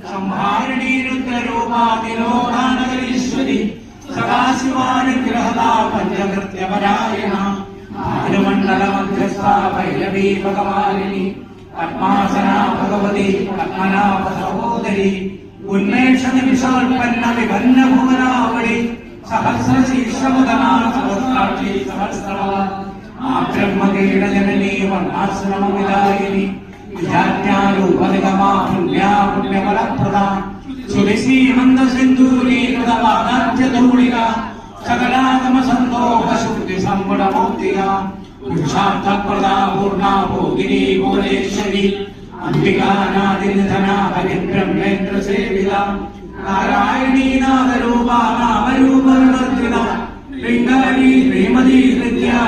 സംഹാരിണീരുദ്രൂപാതിലോകാനകരീശ്വരി സദാശിവാനുഗ്രഹദാ പഞ്ചകൃത്യപരായണ ഭാനുമണ്ഡല മധ്യസ്ഥ ഭൈരവീ ഭഗവാനിനി പത്മാസനാ ഭഗവതി പത്മനാഭ സഹോദരി ഉന്മേഷ നിമിഷോൽപ്പന്ന വിപന്ന ഭുവനാവളി സഹസ്രശീർഷമുദനാ സഹസ്രാക്ഷി സഹസ്രവ ആ ബ്രഹ്മകീടജനനീ വർണ്ണാശ്രമവിദായിനി വിജാജ്ഞാരൂപനിഗമാ പുണ്യാ പുണ്യമലപ്രദാ സുരസീമന്ത സിന്ധൂരീകൃതവാദാജ്യധൂളിക സകലാഗമ സന്തോഷ ശുദ്ധി സമ്പുടമൂർത്തിക പുരുഷാർത്ഥപ്രദാ പൂർണാ ഭോഗിനി ഭുവനേശ്വരി അംബികാനാദിനിധനാ ഹരിബ്രഹ്മേന്ദ്ര സേവിത നാരായണീ നാദരൂപാ നാമരൂപവർദ്ധിത ലിംഗാരി ശ്രീമതി ഹൃദ്യാ